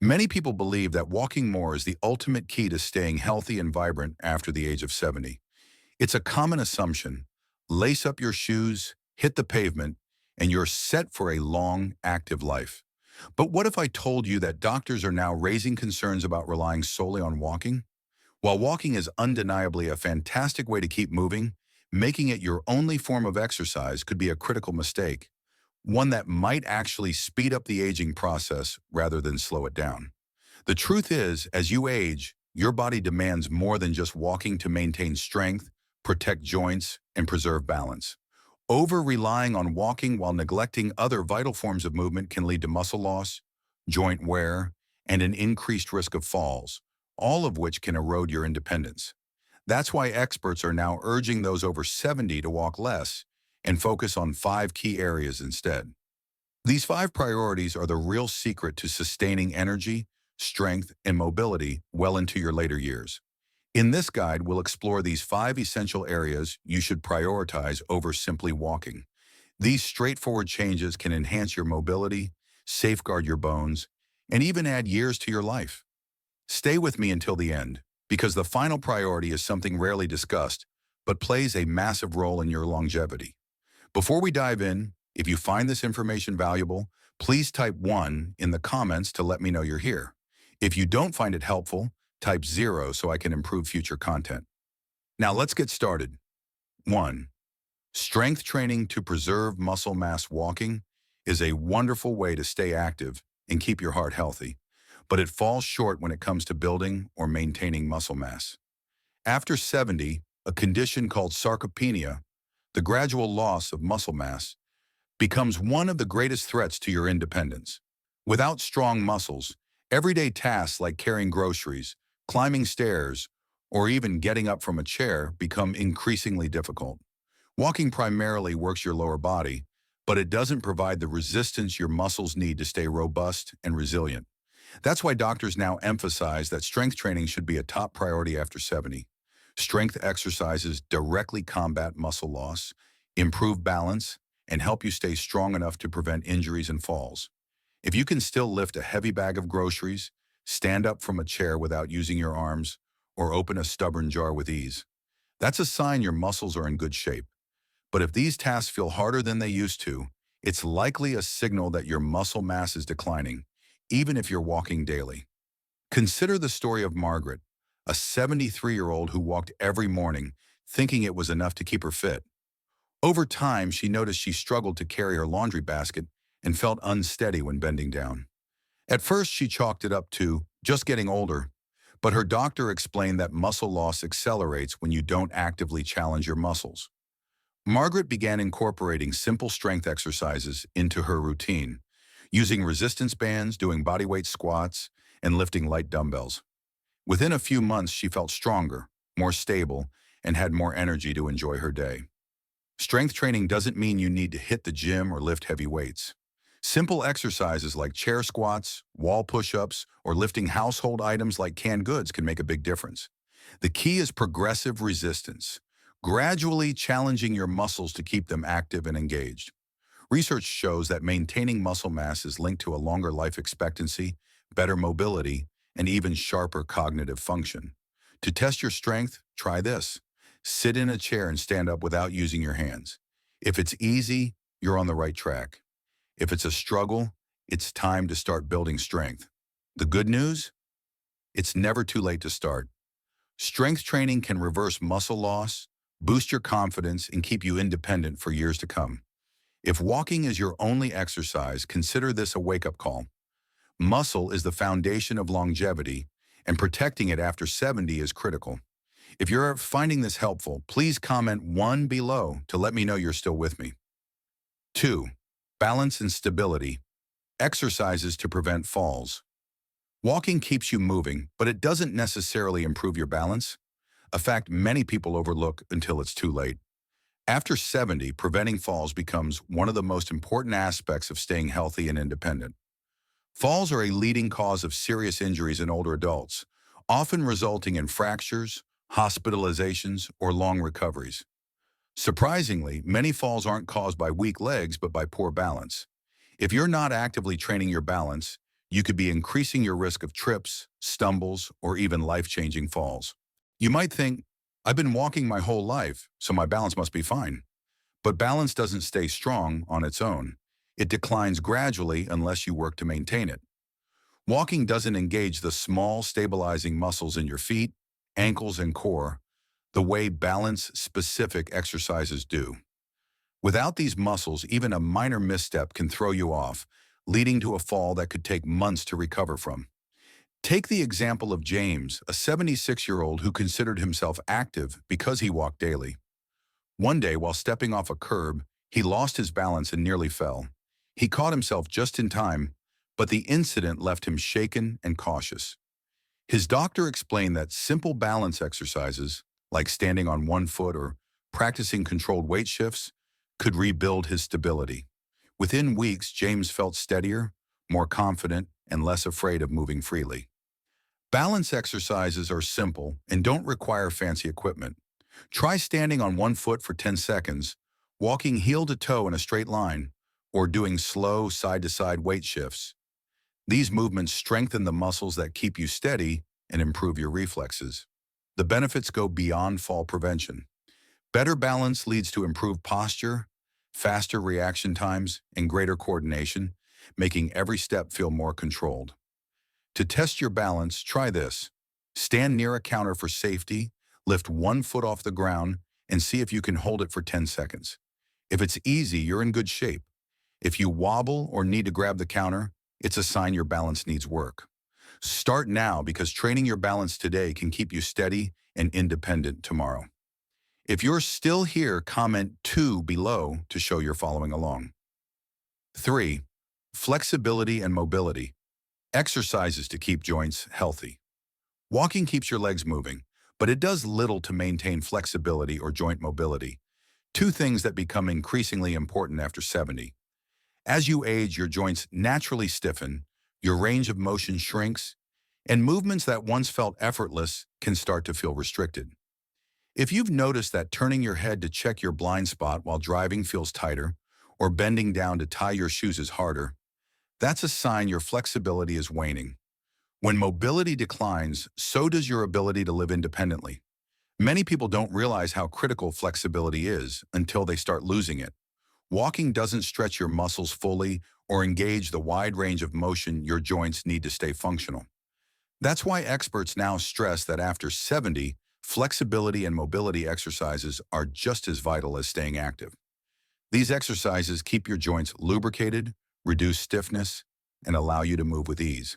Many people believe that walking more is the ultimate key to staying healthy and vibrant after the age of 70. It's a common assumption. Lace up your shoes, hit the pavement, and you're set for a long, active life. But what if I told you that doctors are now raising concerns about relying solely on walking? While walking is undeniably a fantastic way to keep moving, making it your only form of exercise could be a critical mistake, one that might actually speed up the aging process rather than slow it down. The truth is, as you age, your body demands more than just walking to maintain strength, protect joints, and preserve balance. Over-relying on walking while neglecting other vital forms of movement can lead to muscle loss, joint wear, and an increased risk of falls, all of which can erode your independence. That's why experts are now urging those over 70 to walk less and focus on 5 key areas instead. These 5 priorities are the real secret to sustaining energy, strength, and mobility well into your later years. In this guide, we'll explore these 5 essential areas you should prioritize over simply walking. These straightforward changes can enhance your mobility, safeguard your bones, and even add years to your life. Stay with me until the end, because the final priority is something rarely discussed, but plays a massive role in your longevity. Before we dive in, if you find this information valuable, please type 1 in the comments to let me know you're here. If you don't find it helpful, type 0 so I can improve future content. Now let's get started. 1. Strength training to preserve muscle mass. Walking is a wonderful way to stay active and keep your heart healthy, but it falls short when it comes to building or maintaining muscle mass. After 70, a condition called sarcopenia, the gradual loss of muscle mass, becomes one of the greatest threats to your independence. Without strong muscles, everyday tasks like carrying groceries, climbing stairs, or even getting up from a chair become increasingly difficult. Walking primarily works your lower body, but it doesn't provide the resistance your muscles need to stay robust and resilient. That's why doctors now emphasize that strength training should be a top priority after 70. Strength exercises directly combat muscle loss, improve balance, and help you stay strong enough to prevent injuries and falls. If you can still lift a heavy bag of groceries, stand up from a chair without using your arms, or open a stubborn jar with ease, that's a sign your muscles are in good shape. But if these tasks feel harder than they used to, it's likely a signal that your muscle mass is declining, even if you're walking daily. Consider the story of Margaret, a 73-year-old who walked every morning, thinking it was enough to keep her fit. Over time, she noticed she struggled to carry her laundry basket and felt unsteady when bending down. At first, she chalked it up to just getting older, but her doctor explained that muscle loss accelerates when you don't actively challenge your muscles. Margaret began incorporating simple strength exercises into her routine, using resistance bands, doing bodyweight squats, and lifting light dumbbells. Within a few months, she felt stronger, more stable, and had more energy to enjoy her day. Strength training doesn't mean you need to hit the gym or lift heavy weights. Simple exercises like chair squats, wall push-ups, or lifting household items like canned goods can make a big difference. The key is progressive resistance, gradually challenging your muscles to keep them active and engaged. Research shows that maintaining muscle mass is linked to a longer life expectancy, better mobility, and even sharper cognitive function. To test your strength, try this. Sit in a chair and stand up without using your hands. If it's easy, you're on the right track. If it's a struggle, it's time to start building strength. The good news? It's never too late to start. Strength training can reverse muscle loss, boost your confidence, and keep you independent for years to come. If walking is your only exercise, consider this a wake-up call. Muscle is the foundation of longevity, and protecting it after 70 is critical. If you're finding this helpful, please comment 1 below to let me know you're still with me. 2. Balance and stability. Exercises to prevent falls. Walking keeps you moving, but it doesn't necessarily improve your balance, a fact many people overlook until it's too late. After 70, preventing falls becomes one of the most important aspects of staying healthy and independent. Falls are a leading cause of serious injuries in older adults, often resulting in fractures, hospitalizations, or long recoveries. Surprisingly, many falls aren't caused by weak legs but by poor balance. If you're not actively training your balance, you could be increasing your risk of trips, stumbles, or even life-changing falls. You might think, I've been walking my whole life, so my balance must be fine. But balance doesn't stay strong on its own. It declines gradually unless you work to maintain it. Walking doesn't engage the small, stabilizing muscles in your feet, ankles, and core the way balance-specific exercises do. Without these muscles, even a minor misstep can throw you off, leading to a fall that could take months to recover from. Take the example of James, a 76-year-old who considered himself active because he walked daily. One day, while stepping off a curb, he lost his balance and nearly fell. He caught himself just in time, but the incident left him shaken and cautious. His doctor explained that simple balance exercises, like standing on one foot or practicing controlled weight shifts, could rebuild his stability. Within weeks, James felt steadier, more confident, and less afraid of moving freely. Balance exercises are simple and don't require fancy equipment. Try standing on one foot for 10 seconds, walking heel to toe in a straight line, or doing slow side-to-side weight shifts. These movements strengthen the muscles that keep you steady and improve your reflexes. The benefits go beyond fall prevention. Better balance leads to improved posture, faster reaction times, and greater coordination, making every step feel more controlled. To test your balance, try this. Stand near a counter for safety, lift one foot off the ground, and see if you can hold it for 10 seconds. If it's easy, you're in good shape. If you wobble or need to grab the counter, it's a sign your balance needs work. Start now because training your balance today can keep you steady and independent tomorrow. If you're still here, comment 2 below to show you're following along. 3. Flexibility and mobility. Exercises to keep joints healthy. Walking keeps your legs moving, but it does little to maintain flexibility or joint mobility, two things that become increasingly important after 70. As you age, your joints naturally stiffen, your range of motion shrinks, and movements that once felt effortless can start to feel restricted. If you've noticed that turning your head to check your blind spot while driving feels tighter, or bending down to tie your shoes is harder, that's a sign your flexibility is waning. When mobility declines, so does your ability to live independently. Many people don't realize how critical flexibility is until they start losing it. Walking doesn't stretch your muscles fully or engage the wide range of motion your joints need to stay functional. That's why experts now stress that after 70, flexibility and mobility exercises are just as vital as staying active. These exercises keep your joints lubricated, reduce stiffness, and allow you to move with ease.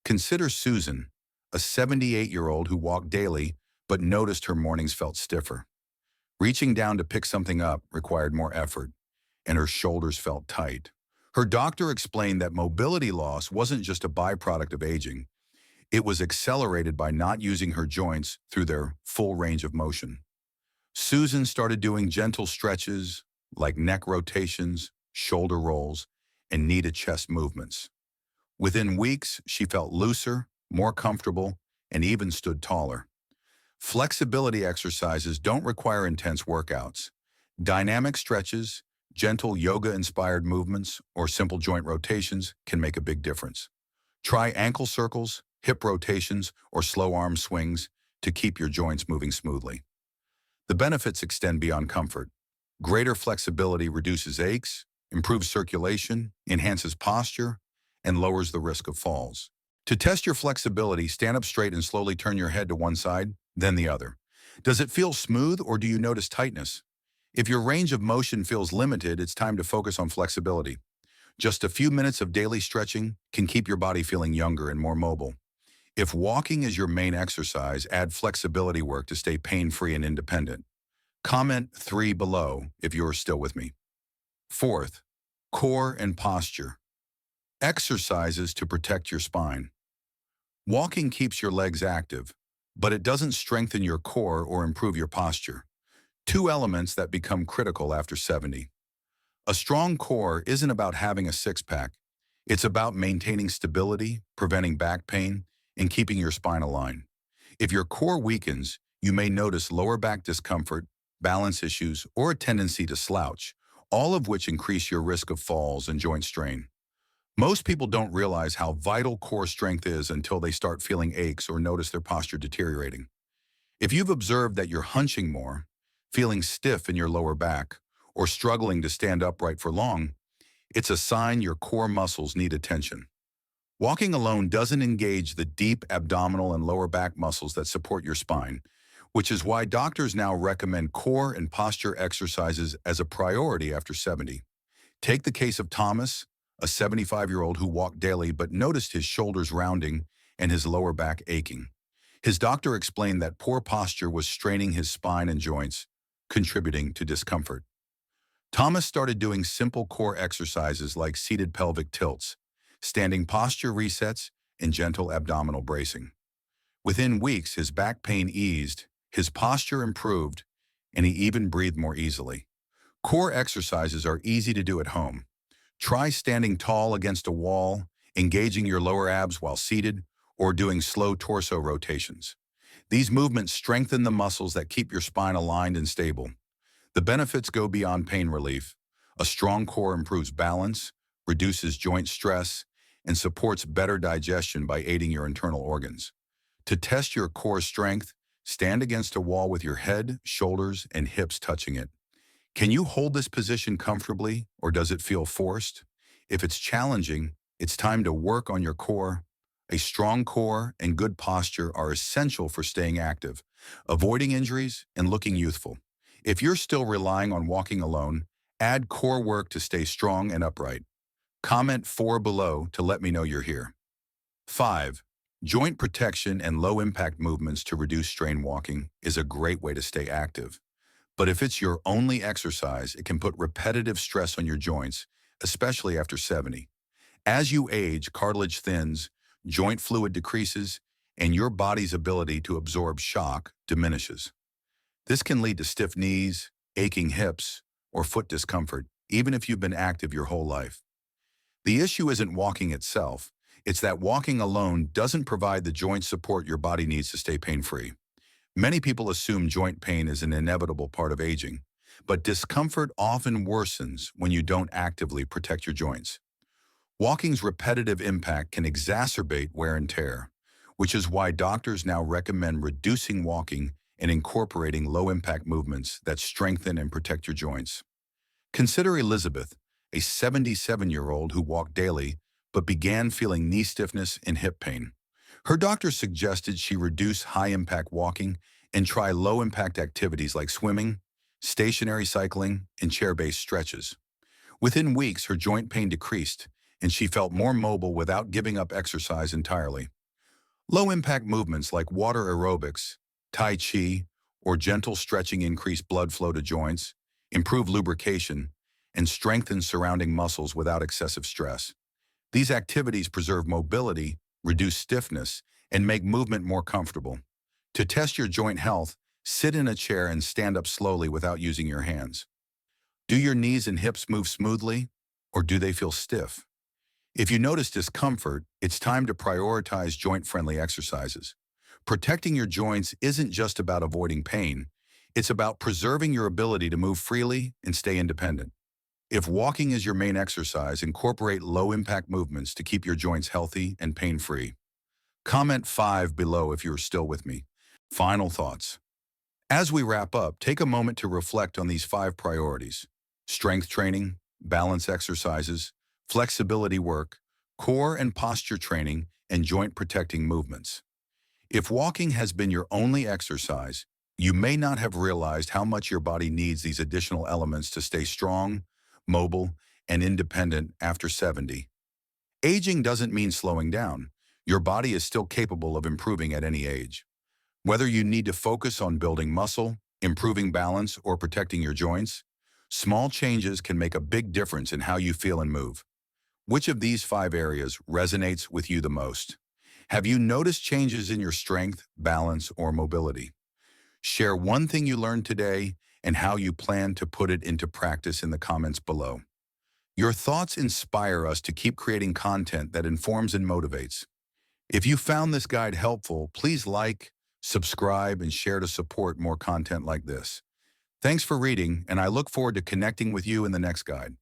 Consider Susan, a 78-year-old who walked daily but noticed her mornings felt stiffer. Reaching down to pick something up required more effort, and her shoulders felt tight. Her doctor explained that mobility loss wasn't just a byproduct of aging. It was accelerated by not using her joints through their full range of motion. Susan started doing gentle stretches like neck rotations, shoulder rolls, and knee to chest movements. Within weeks, she felt looser, more comfortable, and even stood taller. Flexibility exercises don't require intense workouts. Dynamic stretches, gentle yoga-inspired movements, or simple joint rotations can make a big difference. Try ankle circles, hip rotations, or slow arm swings to keep your joints moving smoothly. The benefits extend beyond comfort. Greater flexibility reduces aches, improves circulation, enhances posture, and lowers the risk of falls. To test your flexibility, stand up straight and slowly turn your head to one side, then the other. Does it feel smooth or do you notice tightness? If your range of motion feels limited, it's time to focus on flexibility. Just a few minutes of daily stretching can keep your body feeling younger and more mobile. If walking is your main exercise, add flexibility work to stay pain-free and independent. Comment 3 below if you're still with me. 4th, core and posture. Exercises to protect your spine. Walking keeps your legs active, but it doesn't strengthen your core or improve your posture. Two elements that become critical after 70. A strong core isn't about having a six-pack. It's about maintaining stability, preventing back pain, and keeping your spine aligned. If your core weakens, you may notice lower back discomfort, balance issues, or a tendency to slouch, all of which increase your risk of falls and joint strain. Most people don't realize how vital core strength is until they start feeling aches or notice their posture deteriorating. If you've observed that you're hunching more, feeling stiff in your lower back, or struggling to stand upright for long, it's a sign your core muscles need attention. Walking alone doesn't engage the deep abdominal and lower back muscles that support your spine, which is why doctors now recommend core and posture exercises as a priority after 70. Take the case of Thomas, a 75-year-old who walked daily but noticed his shoulders rounding and his lower back aching. His doctor explained that poor posture was straining his spine and joints, contributing to discomfort. Thomas started doing simple core exercises like seated pelvic tilts, standing posture resets, and gentle abdominal bracing. Within weeks, his back pain eased, his posture improved, and he even breathed more easily. Core exercises are easy to do at home. Try standing tall against a wall, engaging your lower abs while seated, or doing slow torso rotations. These movements strengthen the muscles that keep your spine aligned and stable. The benefits go beyond pain relief. A strong core improves balance, reduces joint stress, and supports better digestion by aiding your internal organs. To test your core strength, stand against a wall with your head, shoulders, and hips touching it. Can you hold this position comfortably, or does it feel forced? If it's challenging, it's time to work on your core. A strong core and good posture are essential for staying active, avoiding injuries, and looking youthful. If you're still relying on walking alone, add core work to stay strong and upright. Comment 4 below to let me know you're here. 5. Joint protection and low-impact movements to reduce strain. Walking is a great way to stay active. But if it's your only exercise, it can put repetitive stress on your joints, especially after 70. As you age, cartilage thins, joint fluid decreases, and your body's ability to absorb shock diminishes. This can lead to stiff knees, aching hips, or foot discomfort, even if you've been active your whole life. The issue isn't walking itself, it's that walking alone doesn't provide the joint support your body needs to stay pain-free. Many people assume joint pain is an inevitable part of aging, but discomfort often worsens when you don't actively protect your joints. Walking's repetitive impact can exacerbate wear and tear, which is why doctors now recommend reducing walking and incorporating low-impact movements that strengthen and protect your joints. Consider Elizabeth, a 77-year-old who walked daily but began feeling knee stiffness and hip pain. Her doctor suggested she reduce high-impact walking and try low-impact activities like swimming, stationary cycling, and chair-based stretches. Within weeks, her joint pain decreased, and she felt more mobile without giving up exercise entirely. Low-impact movements like water aerobics, Tai Chi, or gentle stretching increase blood flow to joints, improve lubrication, and strengthen surrounding muscles without excessive stress. These activities preserve mobility, reduce stiffness, and make movement more comfortable. To test your joint health, sit in a chair and stand up slowly without using your hands. Do your knees and hips move smoothly, or do they feel stiff? If you notice discomfort, it's time to prioritize joint-friendly exercises. Protecting your joints isn't just about avoiding pain, it's about preserving your ability to move freely and stay independent. If walking is your main exercise, incorporate low-impact movements to keep your joints healthy and pain-free. Comment 5 below if you're still with me. Final thoughts. As we wrap up, take a moment to reflect on these 5 priorities: strength training, balance exercises, flexibility work, core and posture training, and joint protecting movements. If walking has been your only exercise, you may not have realized how much your body needs these additional elements to stay strong, mobile, and independent after 70. Aging doesn't mean slowing down. Your body is still capable of improving at any age. Whether you need to focus on building muscle, improving balance, or protecting your joints, small changes can make a big difference in how you feel and move. Which of these 5 areas resonates with you the most? Have you noticed changes in your strength, balance, or mobility? Share one thing you learned today and how you plan to put it into practice in the comments below. Your thoughts inspire us to keep creating content that informs and motivates. If you found this guide helpful, please like, subscribe, and share to support more content like this. Thanks for reading, and I look forward to connecting with you in the next guide.